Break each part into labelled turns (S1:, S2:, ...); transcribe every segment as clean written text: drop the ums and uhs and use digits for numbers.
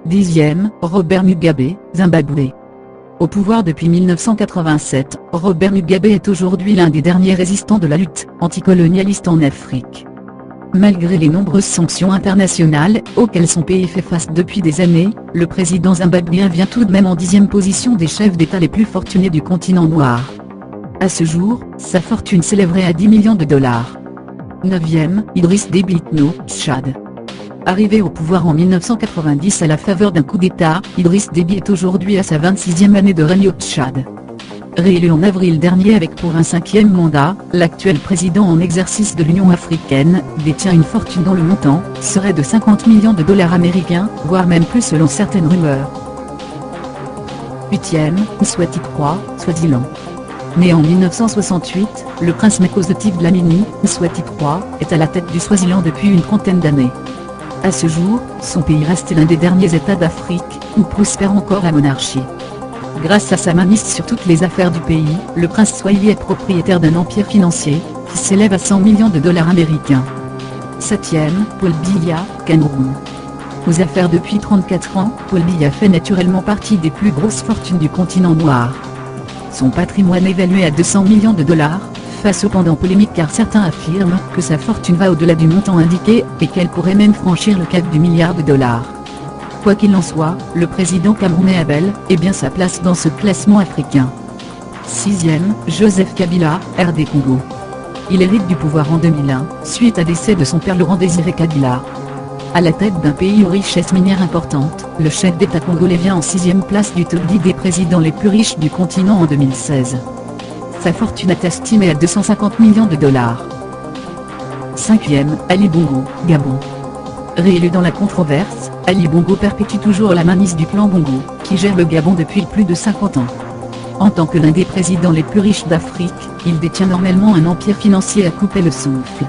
S1: 10e, Robert Mugabe, Zimbabwe. Au pouvoir depuis 1987, Robert Mugabe est aujourd'hui l'un des derniers résistants de la lutte anticolonialiste en Afrique. Malgré les nombreuses sanctions internationales auxquelles son pays fait face depuis des années, le président zimbabwéen vient tout de même en 10e position des chefs d'État les plus fortunés du continent noir. À ce jour, sa fortune s'élèverait à 10 millions de dollars. 9e, Idriss Déby Itno, Tchad. Arrivé au pouvoir en 1990 à la faveur d'un coup d'État, Idriss Déby est aujourd'hui à sa 26e année de règne au Tchad. Réélu en avril dernier avec pour un 5e mandat, l'actuel président en exercice de l'Union africaine détient une fortune dont le montant serait de 50 millions de dollars américains, voire même plus selon certaines rumeurs. 8e, Mswati III, Swaziland. Né en 1968, le prince Mkhosi Dlamini, Mswati III, est à la tête du Swaziland depuis une trentaine d'années. À ce jour, son pays reste l'un des derniers États d'Afrique où prospère encore la monarchie. Grâce à sa mainmise sur toutes les affaires du pays, le prince Swahili est propriétaire d'un empire financier qui s'élève à 100 millions de dollars américains. 7e, Paul Biya, Cameroun. Aux affaires depuis 34 ans, Paul Biya fait naturellement partie des plus grosses fortunes du continent noir. Son patrimoine évalué à 200 millions de dollars, fait cependant polémique car certains affirment que sa fortune va au-delà du montant indiqué et qu'elle pourrait même franchir le cap du milliard de dollars. Quoi qu'il en soit, le président camerounais a bel et bien sa place dans ce classement africain. 6e, Joseph Kabila, RD Congo. Il hérite du pouvoir en 2001, suite à décès de son père Laurent Désiré Kabila. À la tête d'un pays aux richesses minières importantes, le chef d'État congolais vient en 6e place du top 10 des présidents les plus riches du continent en 2016. Sa fortune est estimée à 250 millions de dollars. 5e, Ali Bongo, Gabon. Réélu dans la controverse, Ali Bongo perpétue toujours la mainmise du clan Bongo, qui gère le Gabon depuis plus de 50 ans. En tant que l'un des présidents les plus riches d'Afrique, il détient normalement un empire financier à couper le souffle.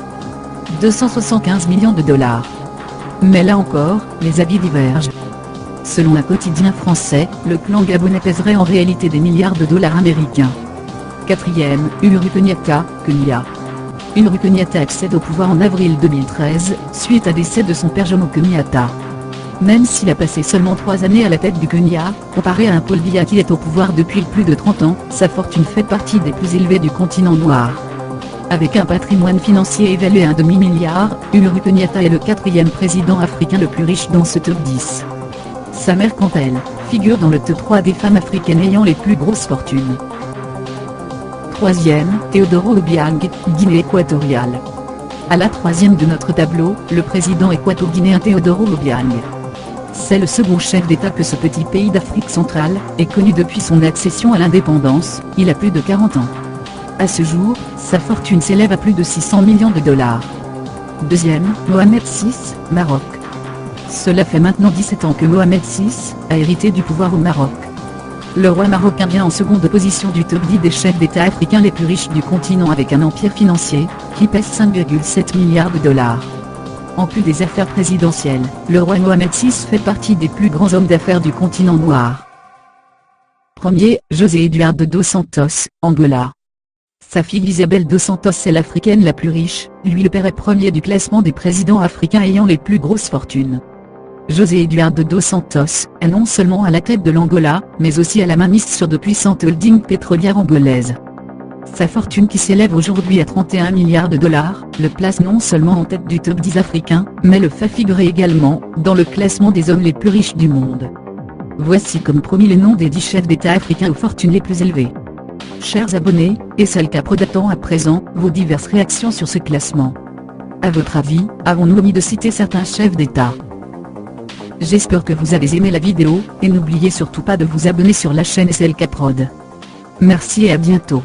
S1: 275 millions de dollars. Mais là encore, les avis divergent. Selon un quotidien français, le clan gabonais pèserait en réalité des milliards de dollars américains. 4e, Uhuru Kenyatta, Kenya. Uhuru Kenyatta accède au pouvoir en avril 2013, suite à décès de son père Jomo Kenyatta. Même s'il a passé seulement 3 années à la tête du Kenya, comparé à un Paul Biya qui est au pouvoir depuis plus de 30 ans, sa fortune fait partie des plus élevées du continent noir. Avec un patrimoine financier évalué à un demi-milliard, Uhuru Kenyatta est le 4e président africain le plus riche dans ce top 10. Sa mère quant à elle, figure dans le top 3 des femmes africaines ayant les plus grosses fortunes. 3e, Teodoro Obiang, Guinée équatoriale. À la 3e de notre tableau, le président équato-guinéen Teodoro Obiang. C'est le second chef d'État que ce petit pays d'Afrique centrale est connu depuis son accession à l'indépendance, il a plus de 40 ans. À ce jour, sa fortune s'élève à plus de 600 millions de dollars. 2e, Mohamed VI, Maroc. Cela fait maintenant 17 ans que Mohamed VI a hérité du pouvoir au Maroc. Le roi marocain vient en seconde position du top 10 des chefs d'État africains les plus riches du continent avec un empire financier qui pèse 5,7 milliards de dollars. En plus des affaires présidentielles, le roi Mohamed VI fait partie des plus grands hommes d'affaires du continent noir. 1er, José Eduardo dos Santos, Angola. Sa fille Isabel dos Santos est l'Africaine la plus riche, lui le père est premier du classement des présidents africains ayant les plus grosses fortunes. José Eduardo dos Santos est non seulement à la tête de l'Angola, mais aussi à la mainmise sur de puissantes holdings pétrolières angolaises. Sa fortune qui s'élève aujourd'hui à 31 milliards de dollars, le place non seulement en tête du top 10 africain, mais le fait figurer également dans le classement des hommes les plus riches du monde. Voici comme promis les noms des 10 chefs d'État africains aux fortunes les plus élevées. Chers abonnés, et celles qu'après datant à présent, vos diverses réactions sur ce classement. À votre avis, avons-nous omis de citer certains chefs d'État? J'espère que vous avez aimé la vidéo, et n'oubliez surtout pas de vous abonner sur la chaîne SLK Prod. Merci et à bientôt.